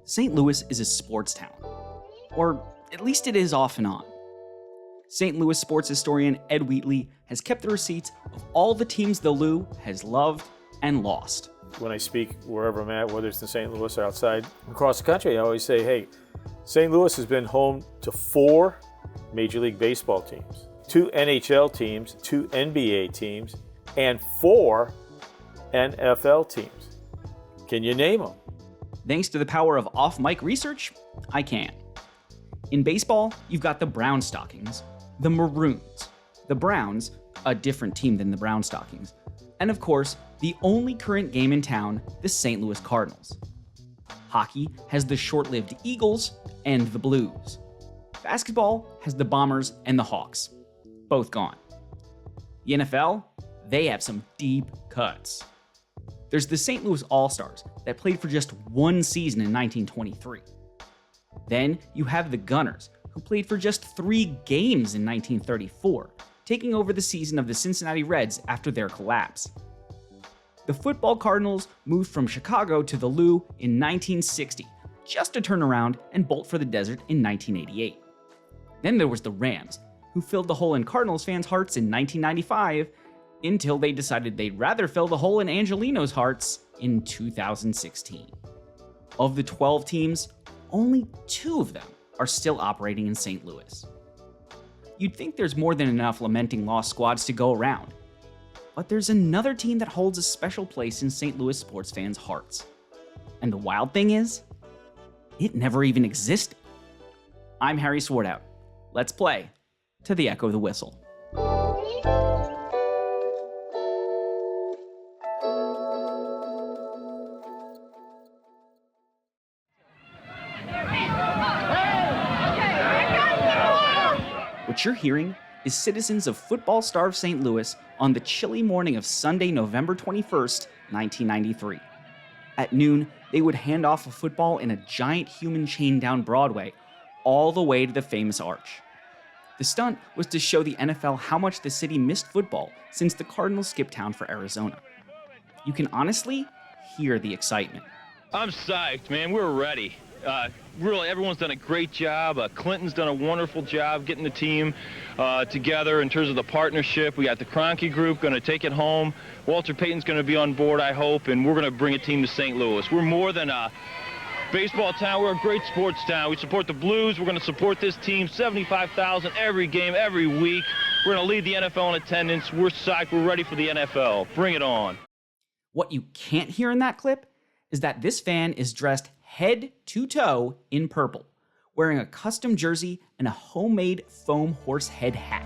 St. Louis is a sports town. Or at least it is off and on. St. Louis sports historian Ed Wheatley has kept the receipts of all the teams the Lou has loved and lost. When I speak wherever I'm at, whether it's in St. Louis or outside across the country, I always say, hey, St. Louis has been home to 4 Major League Baseball teams, 2 NHL teams, 2 NBA teams, and 4 NFL teams. Can you name them? Thanks to the power of off-mic research, I can. In baseball, you've got the Brown Stockings, the Maroons, the Browns, a different team than the Brown Stockings, and of course, the only current game in town, the St. Louis Cardinals. Hockey has the short-lived Eagles and the Blues. Basketball has the Bombers and the Hawks, both gone. The NFL, they have some deep cuts. There's the St. Louis All-Stars that played for just one season in 1923. Then you have the Gunners, who played for just 3 games in 1934, taking over the season of the Cincinnati Reds after their collapse. The football Cardinals moved from Chicago to the Lou in 1960, just to turn around and bolt for the desert in 1988. Then there was the Rams, who filled the hole in Cardinals fans' hearts in 1995, until they decided they'd rather fill the hole in Angelino's hearts in 2016. Of the 12 teams, only 2 of them are still operating in St. Louis. You'd think there's more than enough lamenting lost squads to go around, but there's another team that holds a special place in St. Louis sports fans' hearts. And the wild thing is, it never even existed. I'm Harry Swartout. Let's play To the Echo of the Whistle. What you're hearing is citizens of football-starved St. Louis on the chilly morning of Sunday, November 21st, 1993. At noon, they would hand off a football in a giant human chain down Broadway, all the way to the famous arch. The stunt was to show the NFL how much the city missed football since the Cardinals skipped town for Arizona. You can honestly hear the excitement. I'm psyched, man. We're ready. Really, everyone's done a great job. Clinton's done a wonderful job getting the team together in terms of the partnership. We got the Kroenke group going to take it home. Walter Payton's going to be on board, I hope, and we're going to bring a team to St. Louis. We're more than a baseball town. We're a great sports town. We support the Blues. We're going to support this team. 75,000 every game, every week. We're going to lead the NFL in attendance. We're psyched. We're ready for the NFL. Bring it on. What you can't hear in that clip is that this fan is dressed head to toe in purple, wearing a custom jersey and a homemade foam horse head hat.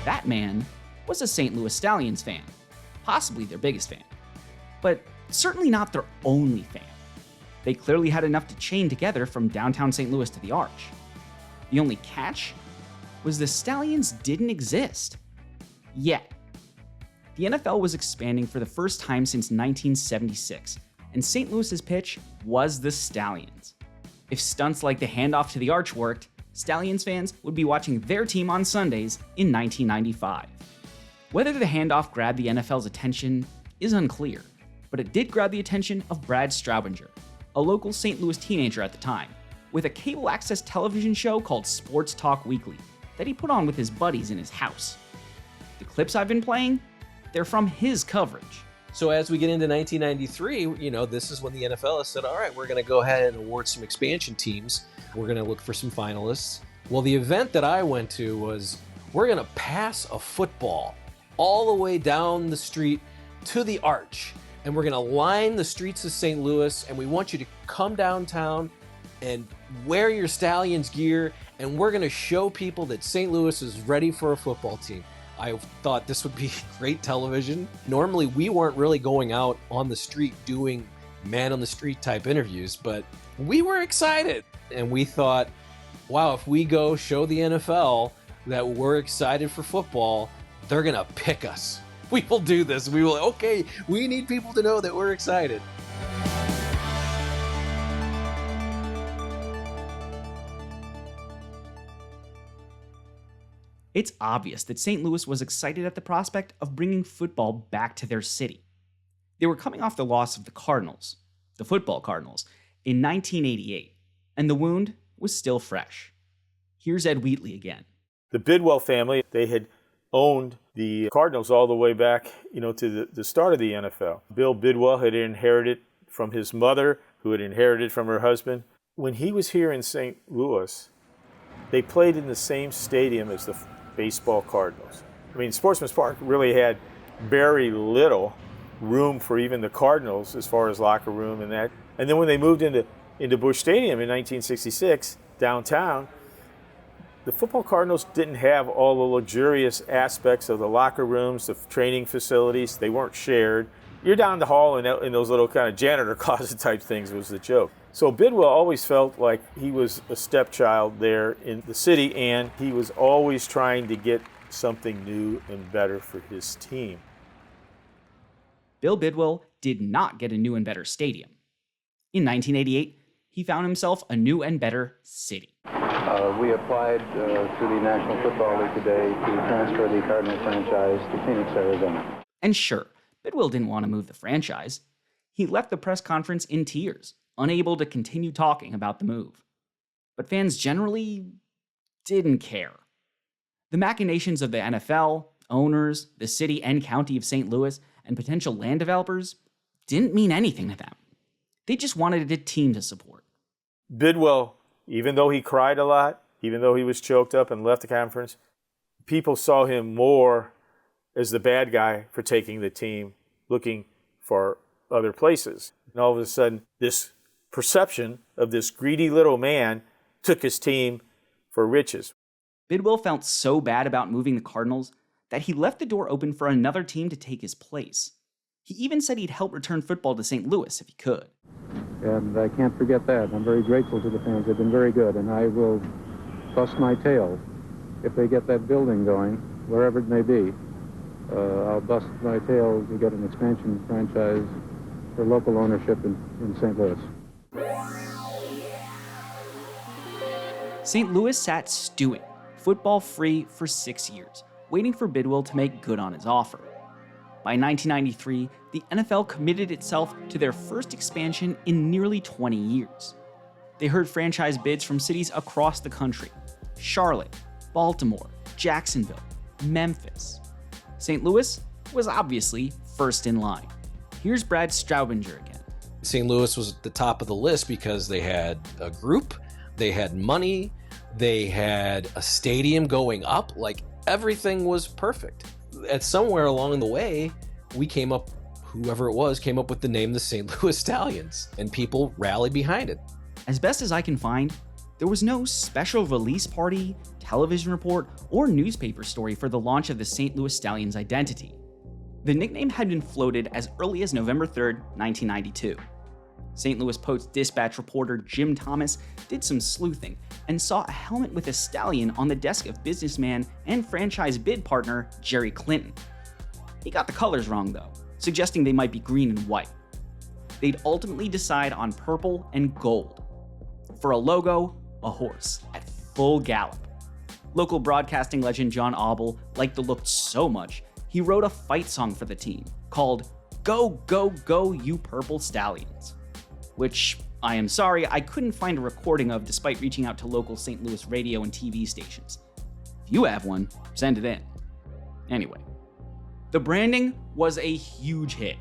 That man was a St. Louis Stallions fan, possibly their biggest fan, but certainly not their only fan. They clearly had enough to chain together from downtown St. Louis to the Arch. The only catch was the Stallions didn't exist. Yet. The NFL was expanding for the first time since 1976, and St. Louis's pitch was the Stallions. If stunts like the handoff to the Arch worked, Stallions fans would be watching their team on Sundays in 1995. Whether the handoff grabbed the NFL's attention is unclear, but it did grab the attention of Brad Straubinger, a local St. Louis teenager at the time, with a cable access television show called Sports Talk Weekly that he put on with his buddies in his house. The clips I've been playing, they're from his coverage. So as we get into 1993, this is when the NFL has said, all right, we're going to go ahead and award some expansion teams. We're going to look for some finalists. Well, the event that I went to was, we're going to pass a football all the way down the street to the Arch. And we're going to line the streets of St. Louis, and we want you to come downtown and wear your Stallions gear, and we're going to show people that St. Louis is ready for a football team. I thought this would be great television. Normally, we weren't really going out on the street doing man on the street type interviews, but we were excited. And we thought, wow, if we go show the NFL that we're excited for football, they're going to pick us. We will do this. We will, okay, we need people to know that we're excited. It's obvious that St. Louis was excited at the prospect of bringing football back to their city. They were coming off the loss of the Cardinals, the football Cardinals, in 1988, and the wound was still fresh. Here's Ed Wheatley again. The Bidwell family, they had owned the Cardinals all the way back, to the start of the NFL. Bill Bidwell had inherited from his mother, who had inherited from her husband. When he was here in St. Louis, they played in the same stadium as the baseball Cardinals. I mean, Sportsman's Park really had very little room for even the Cardinals as far as locker room and that. And then when they moved into Busch Stadium in 1966, downtown, the football Cardinals didn't have all the luxurious aspects of the locker rooms, the training facilities. They weren't shared. You're down the hall in those little kind of janitor closet type things was the joke. So Bidwell always felt like he was a stepchild there in the city, and he was always trying to get something new and better for his team. Bill Bidwell did not get a new and better stadium. In 1988, he found himself a new and better city. We applied to the National Football League today to transfer the Cardinals franchise to Phoenix, Arizona. And sure, Bidwell didn't want to move the franchise. He left the press conference in tears, unable to continue talking about the move. But fans generally didn't care. The machinations of the NFL, owners, the city and county of St. Louis, and potential land developers didn't mean anything to them. They just wanted a team to support. Bidwell, even though he cried a lot, even though he was choked up and left the conference, people saw him more as the bad guy for taking the team, looking for other places. And all of a sudden, this perception of this greedy little man took his team for riches. Bidwell felt so bad about moving the Cardinals that he left the door open for another team to take his place. He even said he'd help return football to St. Louis if he could. And I can't forget that. I'm very grateful to the fans. They've been very good, and I will bust my tail if they get that building going, wherever it may be. I'll bust my tail to get an expansion franchise for local ownership in St. Louis. St. Louis sat stewing, football free for 6 years, waiting for Bidwell to make good on his offer. By 1993, the NFL committed itself to their first expansion in nearly 20 years. They heard franchise bids from cities across the country: Charlotte, Baltimore, Jacksonville, Memphis. St. Louis was obviously first in line. Here's Brad Straubinger again. St. Louis was at the top of the list because they had a group, they had money, they had a stadium going up, like everything was perfect. At somewhere along the way, whoever it was, came up with the name the St. Louis Stallions, and people rallied behind it. As best as I can find, there was no special release party, television report, or newspaper story for the launch of the St. Louis Stallions identity. The nickname had been floated as early as November 3rd, 1992. St. Louis Post-Dispatch reporter Jim Thomas did some sleuthing and saw a helmet with a stallion on the desk of businessman and franchise bid partner Jerry Clinton. He got the colors wrong though, suggesting they might be green and white. They'd ultimately decide on purple and gold. For a logo, a horse at full gallop. Local broadcasting legend John Auble liked the look so much, he wrote a fight song for the team called "Go, Go, Go, You Purple Stallions," which I am sorry I couldn't find a recording of despite reaching out to local St. Louis radio and TV stations. If you have one, send it in. Anyway, the branding was a huge hit.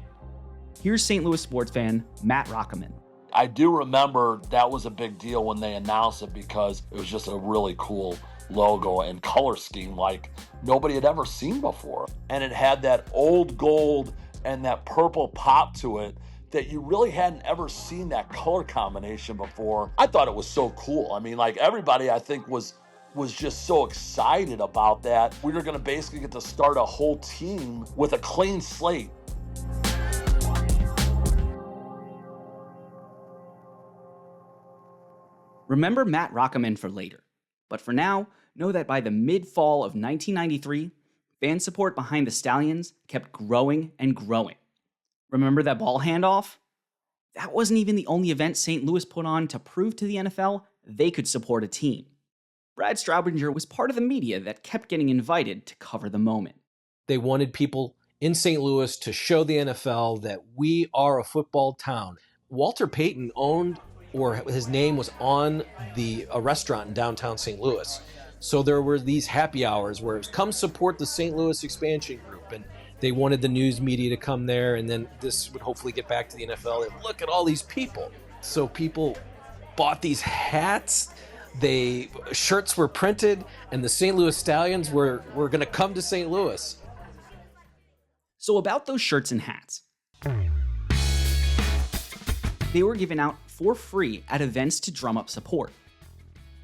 Here's St. Louis sports fan Matt Rockaman. I do remember that was a big deal when they announced it because it was just a really cool logo and color scheme like nobody had ever seen before. And it had that old gold and that purple pop to it that you really hadn't ever seen that color combination before. I thought it was so cool. I mean, like everybody I think was just so excited about that. We were gonna basically get to start a whole team with a clean slate. Remember Matt Rockaman for later. But for now, know that by the mid-fall of 1993, fan support behind the Stallions kept growing and growing. Remember that ball handoff? That wasn't even the only event St. Louis put on to prove to the NFL they could support a team. Brad Straubinger was part of the media that kept getting invited to cover the moment. They wanted people in St. Louis to show the NFL that we are a football town. Walter Payton owned, or his name was on a restaurant in downtown St. Louis. So there were these happy hours where it was, come support the St. Louis expansion group, and they wanted the news media to come there, and then this would hopefully get back to the NFL. And look at all these people. So people bought these hats, shirts were printed, and the St. Louis Stallions were going to come to St. Louis. So about those shirts and hats. They were given out for free at events to drum up support.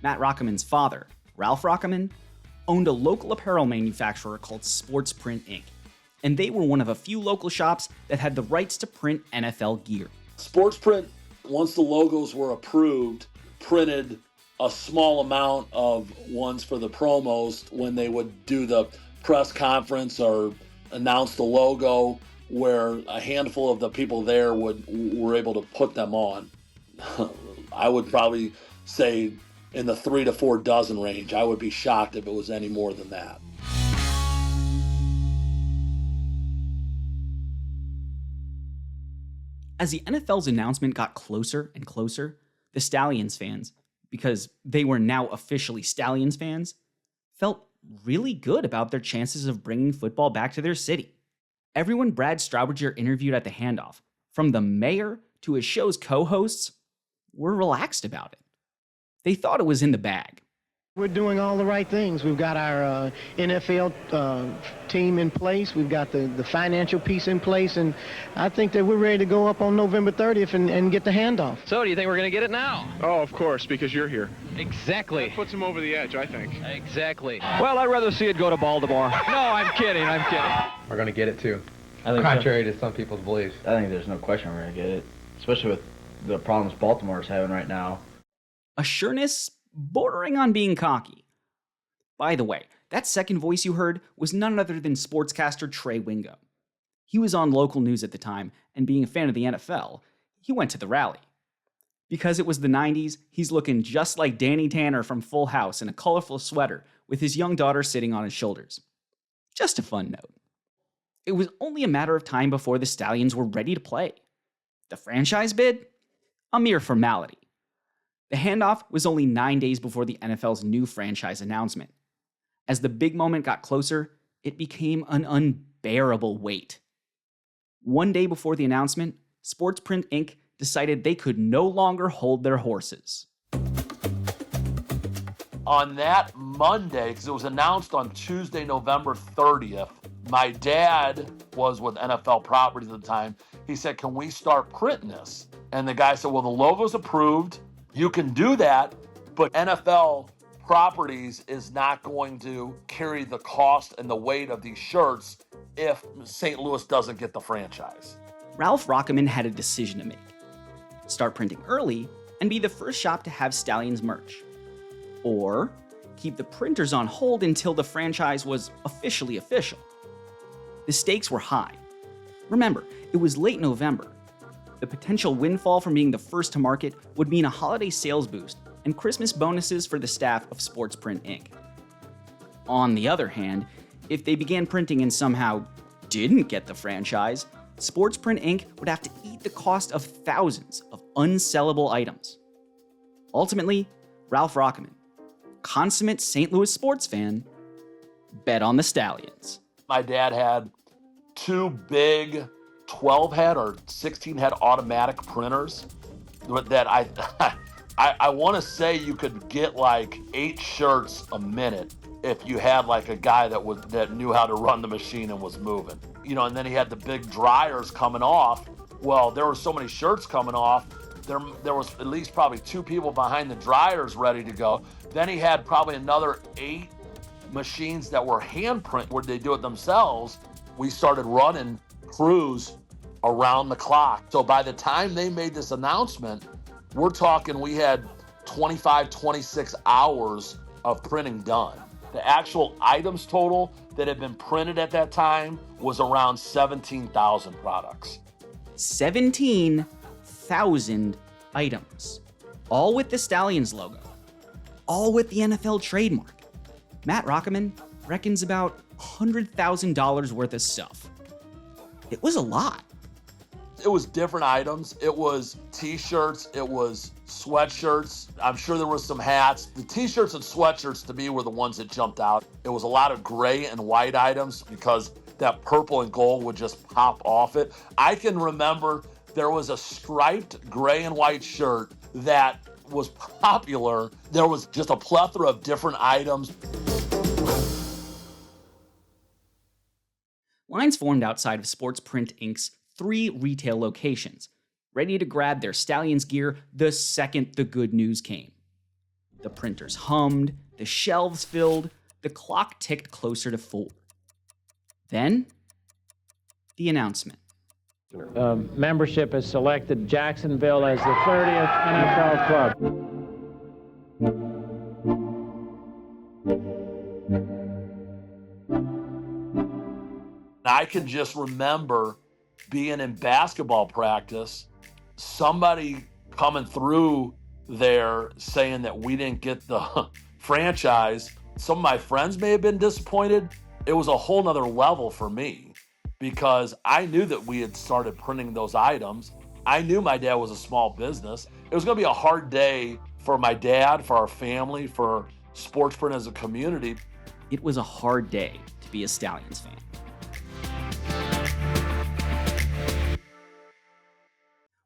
Matt Rockaman's father, Ralph Rockaman, owned a local apparel manufacturer called Sportsprint Inc., and they were one of a few local shops that had the rights to print NFL gear. Sportsprint, once the logos were approved, printed a small amount of ones for the promos when they would do the press conference or announce the logo, where a handful of the people there were able to put them on. I would probably say in the 3 to 4 dozen range. I would be shocked if it was any more than that. As the NFL's announcement got closer and closer, the Stallions fans, because they were now officially Stallions fans, felt really good about their chances of bringing football back to their city. Everyone Brad Strouberger interviewed at the handoff, from the mayor to his show's co-hosts, were relaxed about it. They thought it was in the bag. We're doing all the right things. We've got our NFL team in place. We've got the financial piece in place. And I think that we're ready to go up on November 30th and get the handoff. So do you think we're going to get it now? Oh, of course, because you're here. Exactly. That puts him over the edge, I think. Exactly. Well, I'd rather see it go to Baltimore. No, I'm kidding. We're going to get it, too. Contrary to some people's beliefs. I think there's no question we're going to get it, especially with the problems Baltimore's having right now. A sureness bordering on being cocky. By the way, that second voice you heard was none other than sportscaster Trey Wingo. He was on local news at the time, and being a fan of the NFL, he went to the rally. Because it was the 90s, he's looking just like Danny Tanner from Full House in a colorful sweater with his young daughter sitting on his shoulders. Just a fun note. It was only a matter of time before the Stallions were ready to play. The franchise bid? A mere formality. The handoff was only 9 days before the NFL's new franchise announcement. As the big moment got closer, it became an unbearable wait. 1 day before the announcement, Sportsprint Inc. decided they could no longer hold their horses. On that Monday, because it was announced on Tuesday, November 30th, my dad was with NFL Properties at the time. He said, "Can we start printing this?" And the guy said, "Well, the logo's approved. You can do that, but NFL Properties is not going to carry the cost and the weight of these shirts if St. Louis doesn't get the franchise." Ralph Rockaman had a decision to make. Start printing early and be the first shop to have Stallions merch. Or keep the printers on hold until the franchise was officially official. The stakes were high. Remember, it was late November. The potential windfall from being the first to market would mean a holiday sales boost and Christmas bonuses for the staff of Sportsprint Inc. On the other hand, if they began printing and somehow didn't get the franchise, Sportsprint Inc. would have to eat the cost of thousands of unsellable items. Ultimately, Ralph Rockaman, consummate St. Louis sports fan, bet on the Stallions. My dad had 2 big 12-head or 16-head automatic printers that I want to say you could get like 8 shirts a minute if you had like a guy that knew how to run the machine and was moving. You know, and then he had the big dryers coming off. Well, there were so many shirts coming off. There was at least probably 2 people behind the dryers ready to go. Then he had probably another 8 machines that were hand print where they do it themselves. We started running crews around the clock. So by the time they made this announcement, we're talking we had 25, 26 hours of printing done. The actual items total that had been printed at that time was around 17,000 products. 17,000 items, all with the Stallions logo, all with the NFL trademark. Matt Rockaman reckons about $100,000 worth of stuff. It was a lot. It was different items. It was t-shirts, it was sweatshirts. I'm sure there was some hats. The t-shirts and sweatshirts to me were the ones that jumped out. It was a lot of gray and white items because that purple and gold would just pop off it. I can remember there was a striped gray and white shirt that was popular. There was just a plethora of different items. Lines formed outside of Sportsprint Inc.'s 3 retail locations, ready to grab their Stallions gear the second the good news came. The printers hummed, the shelves filled, the clock ticked closer to 4. Then, the announcement. Membership has selected Jacksonville as the 30th NFL club. I can just remember being in basketball practice, somebody coming through there saying that we didn't get the franchise. Some of my friends may have been disappointed. It was a whole nother level for me because I knew that we had started printing those items. I knew my dad was a small business. It was going to be a hard day for my dad, for our family, for Sportsprint as a community. It was a hard day to be a Stallions fan.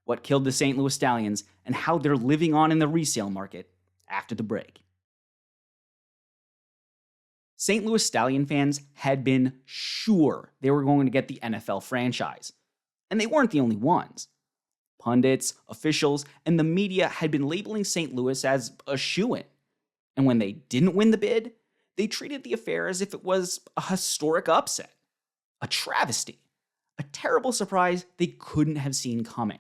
What killed the St. Louis Stallions, and how they're living on in the resale market after the break. St. Louis Stallion fans had been sure they were going to get the NFL franchise, and they weren't the only ones. Pundits, officials, and the media had been labeling St. Louis as a shoo-in, and when they didn't win the bid, they treated the affair as if it was a historic upset, a travesty, a terrible surprise they couldn't have seen coming.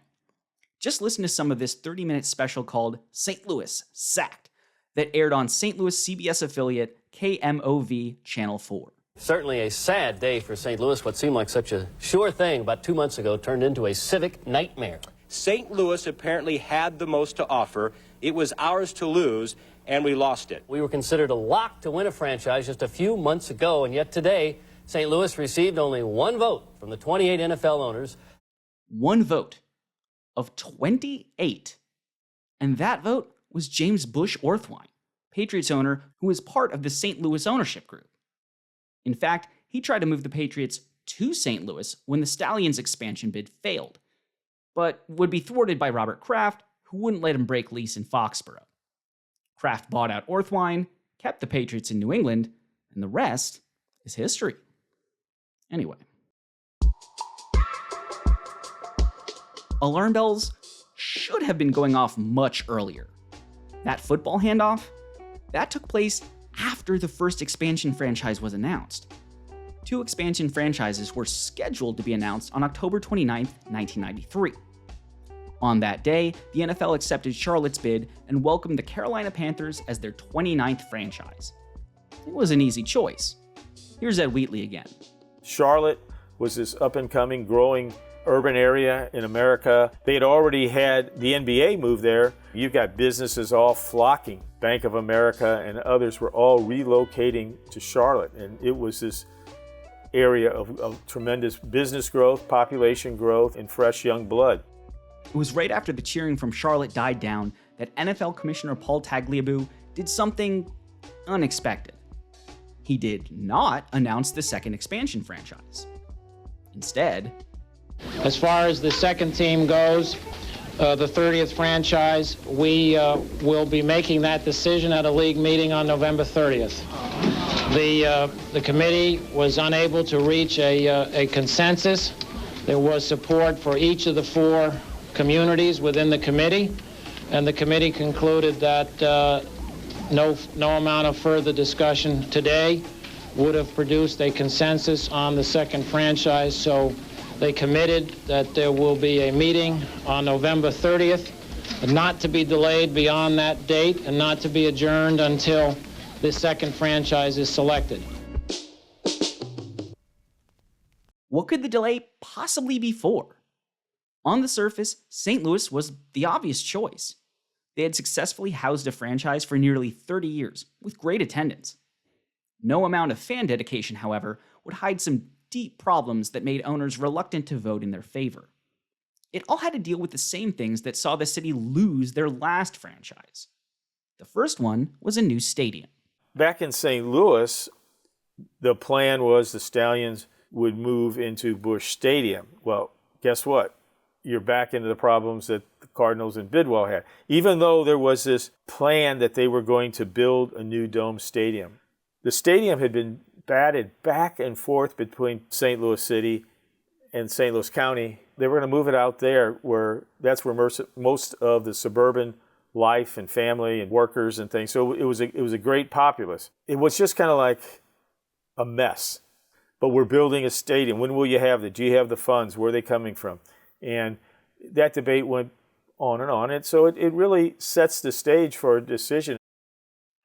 Just listen to some of this 30-minute special called St. Louis Sacked that aired on St. Louis CBS affiliate KMOV Channel 4. Certainly a sad day for St. Louis. What seemed like such a sure thing about 2 months ago turned into a civic nightmare. St. Louis apparently had the most to offer. It was ours to lose, and we lost it. We were considered a lock to win a franchise just a few months ago, and yet today, St. Louis received only 1 vote from the 28 NFL owners. 1 vote of 28. And that vote was James Bush Orthwein, Patriots owner who was part of the St. Louis ownership group. In fact, he tried to move the Patriots to St. Louis when the Stallions expansion bid failed, but would be thwarted by Robert Kraft, who wouldn't let him break lease in Foxborough. Kraft bought out Orthwein, kept the Patriots in New England, and the rest is history. Anyway. Alarm bells should have been going off much earlier. That football handoff, that took place after the first expansion franchise was announced. 2 expansion franchises were scheduled to be announced on October 29, 1993. On that day, the NFL accepted Charlotte's bid and welcomed the Carolina Panthers as their 29th franchise. It was an easy choice. Here's Ed Wheatley again. Charlotte was this up-and-coming, growing urban area in America. They had already had the NBA move there. You've got businesses all flocking. Bank of America and others were all relocating to Charlotte. And it was this area of tremendous business growth, population growth, and fresh young blood. It was right after the cheering from Charlotte died down that NFL Commissioner Paul Tagliabue did something unexpected. He did not announce the second expansion franchise. Instead, As far as the second team goes, the 30th franchise, we will be making that decision at a league meeting on November 30th. The committee was unable to reach a consensus. There was support for each of the 4 communities within the committee, and the committee concluded that no amount of further discussion today would have produced a consensus on the second franchise, so they committed that there will be a meeting on November 30th, not to be delayed beyond that date and not to be adjourned until this second franchise is selected. what could the delay possibly be for? On the surface, St. Louis was the obvious choice. They had successfully housed a franchise for nearly 30 years, with great attendance. No amount of fan dedication, however, would hide some deep problems that made owners reluctant to vote in their favor. It all had to deal with the same things that saw the city lose their last franchise. The first one was a new stadium. Back in St. Louis, the plan was the Stallions would move into Busch Stadium. Well, guess what? You're back into the problems that the Cardinals and Bidwell had. Even though there was this plan that they were going to build a new dome stadium, the stadium had been batted back and forth between St. Louis City and St. Louis County. They were going to move it out there where that's where most of the suburban life and family and workers and things. So it was a great populace. It was just kind of like a mess. But we're building a stadium. When will you have it? Do you have the funds? Where are they coming from? And that debate went on and on. And so it really sets the stage for a decision.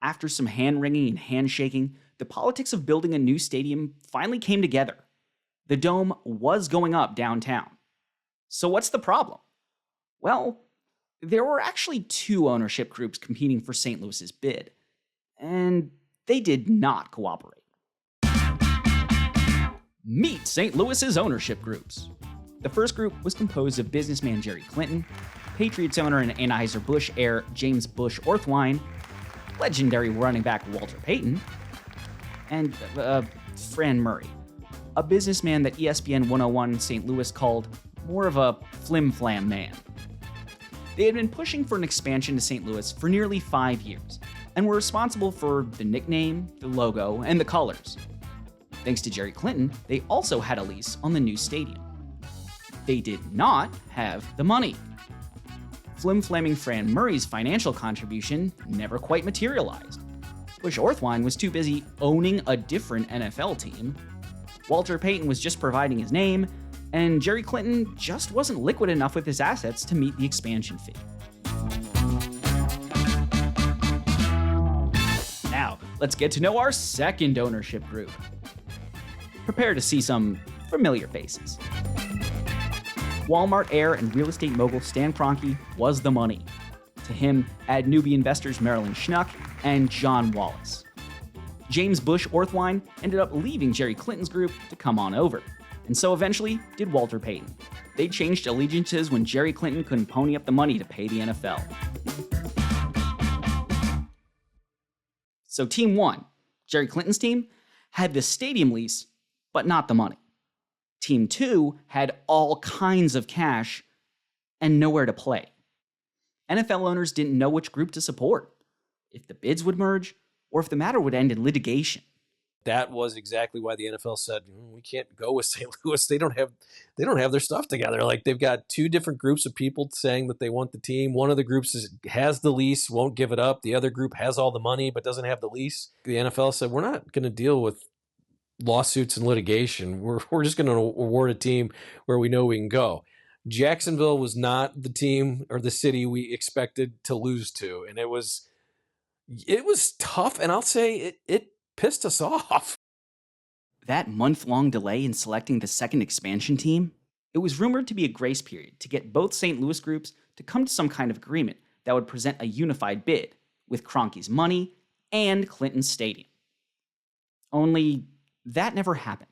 After some hand-wringing and handshaking, the politics of building a new stadium finally came together. The dome was going up downtown. So what's the problem? Well, there were actually two ownership groups competing for St. Louis's bid, and they did not cooperate. Meet St. Louis's ownership groups. The first group was composed of businessman Jerry Clinton, Patriots owner and Anheuser-Busch heir James Bush Orthwein, legendary running back Walter Payton, and Fran Murray, a businessman that ESPN 101 St. Louis called more of a flim-flam man. They had been pushing for an expansion to St. Louis for nearly 5 years, and were responsible for the nickname, the logo, and the colors. Thanks to Jerry Clinton, they also had a lease on the new stadium. They did not have the money. Flim-flamming Fran Murray's financial contribution never quite materialized. Bush Orthwein was too busy owning a different NFL team. Walter Payton was just providing his name, and Jerry Clinton just wasn't liquid enough with his assets to meet the expansion fee. Now, let's get to know our second ownership group. Prepare to see some familiar faces. Walmart heir and real estate mogul Stan Kroenke was the money. To him, add newbie investors Marilyn Schnuck and John Wallace. James Bush Orthwein ended up leaving Jerry Clinton's group to come on over, and so eventually did Walter Payton. They changed allegiances when Jerry Clinton couldn't pony up the money to pay the NFL. So Team 1, Jerry Clinton's team, had the stadium lease, but not the money. Team 2 had all kinds of cash and nowhere to play. NFL owners didn't know which group to support, if the bids would merge, or if the matter would end in litigation. That was exactly why the NFL said, we can't go with St. Louis. They don't have their stuff together. Like, they've got two different groups of people saying that they want the team. One of the groups has the lease, won't give it up. The other group has all the money but doesn't have the lease. The NFL said, we're not going to deal with lawsuits and litigation. We're just going to award a team where we know we can go. Jacksonville was not the team or the city we expected to lose to, and it was tough, and I'll say it pissed us off. That month-long delay in selecting the second expansion team, it was rumored to be a grace period to get both St. Louis groups to come to some kind of agreement that would present a unified bid with Kroenke's money and Clinton's stadium. Only that never happened.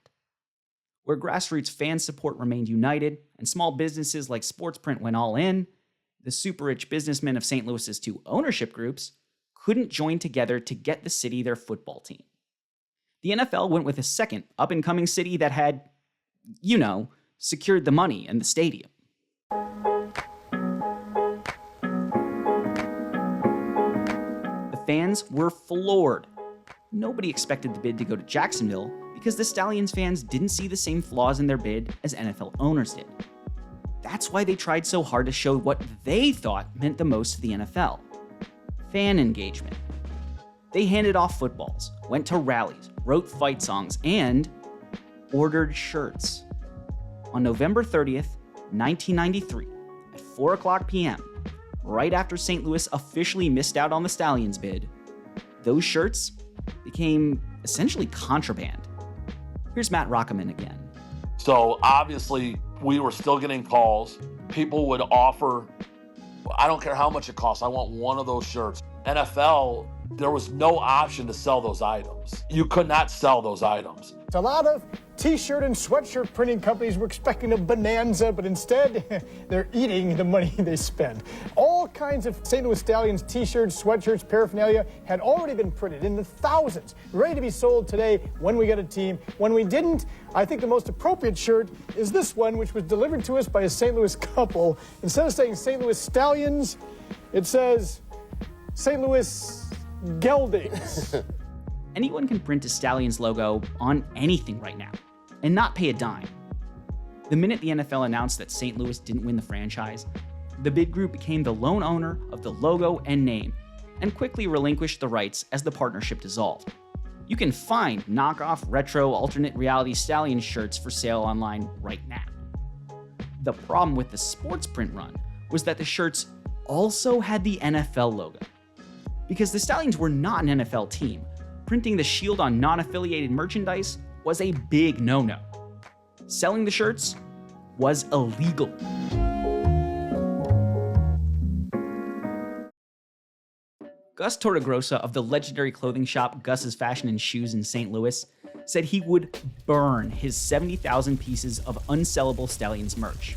Where grassroots fan support remained united and small businesses like Sportsprint went all in, the super-rich businessmen of St. Louis's two ownership groups couldn't join together to get the city their football team. The NFL went with a second up-and-coming city that had, secured the money and the stadium. The fans were floored. Nobody expected the bid to go to Jacksonville because the Stallions fans didn't see the same flaws in their bid as NFL owners did. That's why they tried so hard to show what they thought meant the most to the NFL: fan engagement. They handed off footballs, went to rallies, wrote fight songs, and ordered shirts. On November 30th, 1993, at 4:00 p.m., right after St. Louis officially missed out on the Stallions bid, those shirts became essentially contraband. Here's Matt Rockaman again. So obviously we were still getting calls. People would offer, I don't care how much it costs, I want one of those shirts. NFL, there was no option to sell those items. You could not sell those items. A lot of t-shirt and sweatshirt printing companies were expecting a bonanza, but instead, they're eating the money they spend. All kinds of St. Louis Stallions t-shirts, sweatshirts, paraphernalia had already been printed in the thousands, ready to be sold today when we got a team. When we didn't, I think the most appropriate shirt is this one, which was delivered to us by a St. Louis couple. Instead of saying St. Louis Stallions, it says St. Louis Geldings. Anyone can print a Stallions logo on anything right now and not pay a dime. The minute the NFL announced that St. Louis didn't win the franchise, the bid group became the lone owner of the logo and name and quickly relinquished the rights as the partnership dissolved. You can find knockoff retro alternate reality Stallions shirts for sale online right now. The problem with the Sportsprint run was that the shirts also had the NFL logo. Because the Stallions were not an NFL team, printing the shield on non-affiliated merchandise was a big no-no. Selling the shirts was illegal. Gus Torregrossa of the legendary clothing shop Gus's Fashion and Shoes in St. Louis said he would burn his 70,000 pieces of unsellable Stallions merch.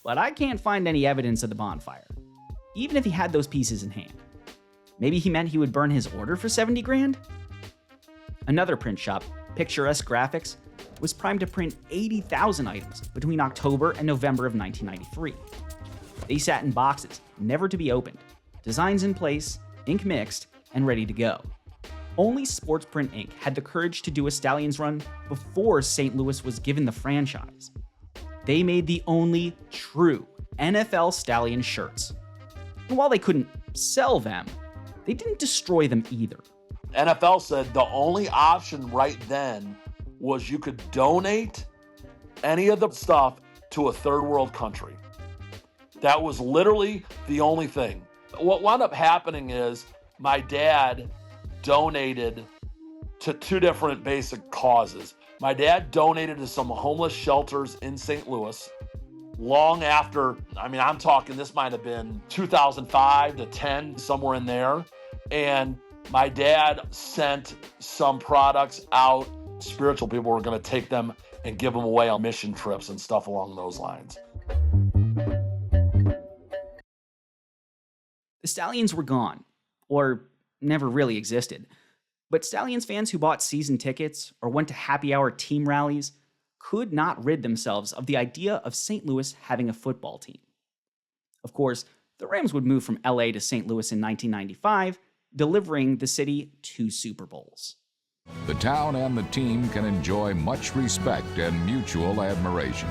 But I can't find any evidence of the bonfire, even if he had those pieces in hand. Maybe he meant he would burn his order for 70 grand? Another print shop, Picturesque Graphics, was primed to print 80,000 items between October and November of 1993. They sat in boxes, never to be opened, designs in place, ink mixed, and ready to go. Only Sportsprint Inc. had the courage to do a Stallions run before St. Louis was given the franchise. They made the only true NFL Stallions shirts. And while they couldn't sell them, they didn't destroy them either. NFL said the only option right then was you could donate any of the stuff to a third world country. That was literally the only thing. What wound up happening is my dad donated to two different basic causes. My dad donated to some homeless shelters in St. Louis long after, I'm talking this might have been 2005 to 10, somewhere in there. And my dad sent some products out. Spiritual people were going to take them and give them away on mission trips and stuff along those lines. The Stallions were gone, or never really existed. But Stallions fans who bought season tickets or went to happy hour team rallies could not rid themselves of the idea of St. Louis having a football team. Of course, the Rams would move from LA to St. Louis in 1995, delivering the city 2 Super Bowls. The town and the team can enjoy much respect and mutual admiration.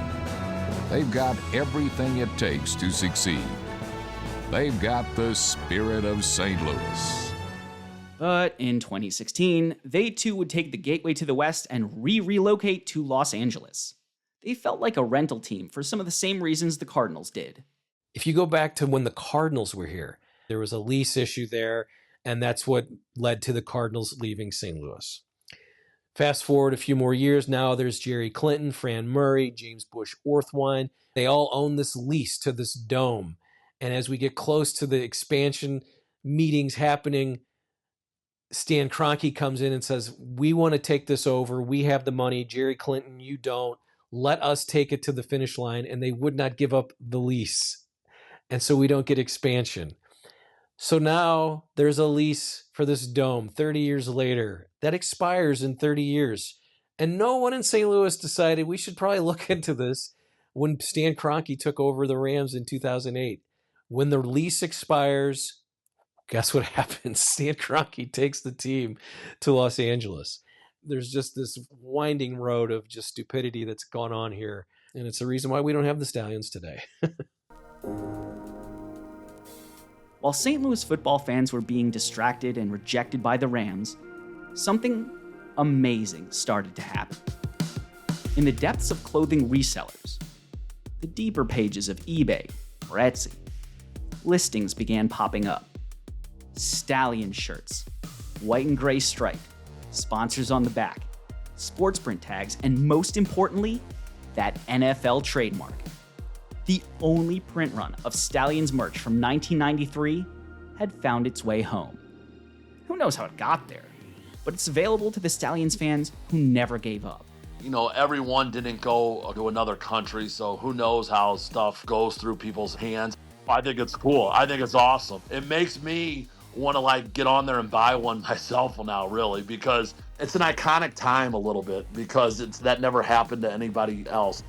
They've got everything it takes to succeed. They've got the spirit of St. Louis. But in 2016, they too would take the gateway to the West and relocate to Los Angeles. They felt like a rental team for some of the same reasons the Cardinals did. If you go back to when the Cardinals were here, there was a lease issue there, and that's what led to the Cardinals leaving St. Louis. Fast forward a few more years, now there's Jerry Clinton, Fran Murray, James Bush Orthwine. They all own this lease to this dome. And as we get close to the expansion meetings happening, Stan Kroenke comes in and says, we want to take this over. We have the money. Jerry Clinton, you don't. Let us take it to the finish line. And they would not give up the lease. And so we don't get expansion. So now there's a lease for this dome 30 years later that expires in 30 years. And no one in St. Louis decided we should probably look into this when Stan Kroenke took over the Rams in 2008. When the lease expires, guess what happens? Stan Kroenke takes the team to Los Angeles. There's just this winding road of just stupidity that's gone on here. And it's the reason why we don't have the Stallions today. While St. Louis football fans were being distracted and rejected by the Rams, something amazing started to happen. In the depths of clothing resellers, the deeper pages of eBay or Etsy, listings began popping up. Stallion shirts, white and gray stripe, sponsors on the back, Sportsprint tags, and most importantly, that NFL trademark. The only print run of Stallions merch from 1993 had found its way home. Who knows how it got there, but it's available to the Stallions fans who never gave up. everyone didn't go to another country, so who knows how stuff goes through people's hands. I think it's cool. I think it's awesome. It makes me want to get on there and buy one myself now, really, because it's an iconic time a little bit, because that never happened to anybody else.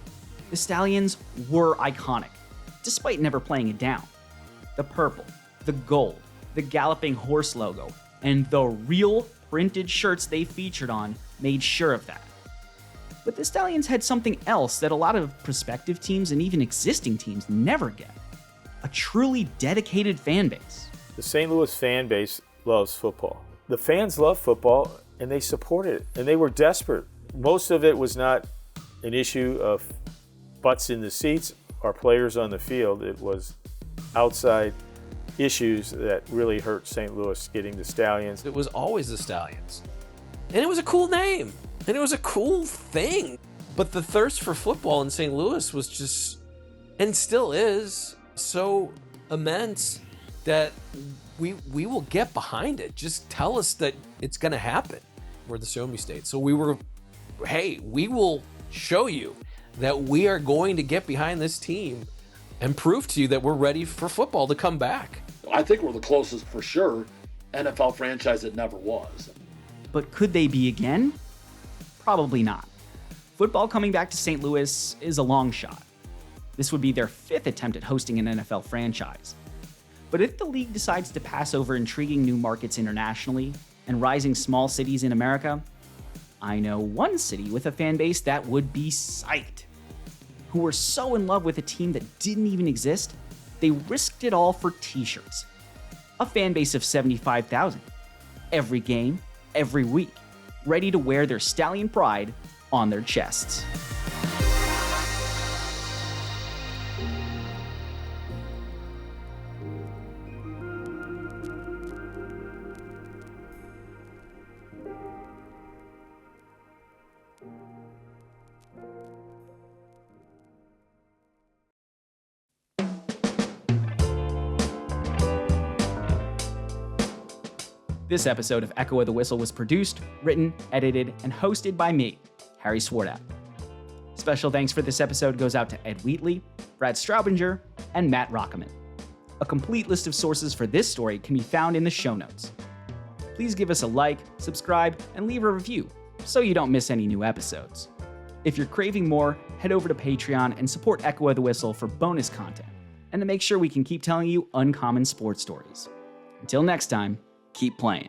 The Stallions were iconic, despite never playing it down. The purple, the gold, the galloping horse logo, and the real printed shirts they featured on made sure of that. But the Stallions had something else that a lot of prospective teams and even existing teams never get: a truly dedicated fan base. The St. Louis fan base loves football. The fans love football, and they supported it, and they were desperate. Most of it was not an issue of butts in the seats or players on the field. It was outside issues that really hurt St. Louis getting the Stallions. It was always the Stallions. And it was a cool name. And it was a cool thing. But the thirst for football in St. Louis was just, and still is, so immense that we will get behind it. Just tell us that it's going to happen. We're the Show Me State. So we will show you that we are going to get behind this team and prove to you that we're ready for football to come back. I think we're the closest, for sure, NFL franchise that never was. But could they be again? Probably not. Football coming back to St. Louis is a long shot. This would be their 5th attempt at hosting an NFL franchise. But if the league decides to pass over intriguing new markets internationally and rising small cities in America, I know one city with a fan base that would be psyched, who were so in love with a team that didn't even exist, they risked it all for t-shirts. A fan base of 75,000. Every game, every week, ready to wear their Stallion pride on their chests. This episode of Echo of the Whistle was produced, written, edited, and hosted by me, Harry Swartout. Special thanks for this episode goes out to Ed Wheatley, Brad Straubinger, and Matt Rockeman. A complete list of sources for this story can be found in the show notes. Please give us a like, subscribe, and leave a review so you don't miss any new episodes. If you're craving more, head over to Patreon and support Echo of the Whistle for bonus content and to make sure we can keep telling you uncommon sports stories. Until next time, keep playing.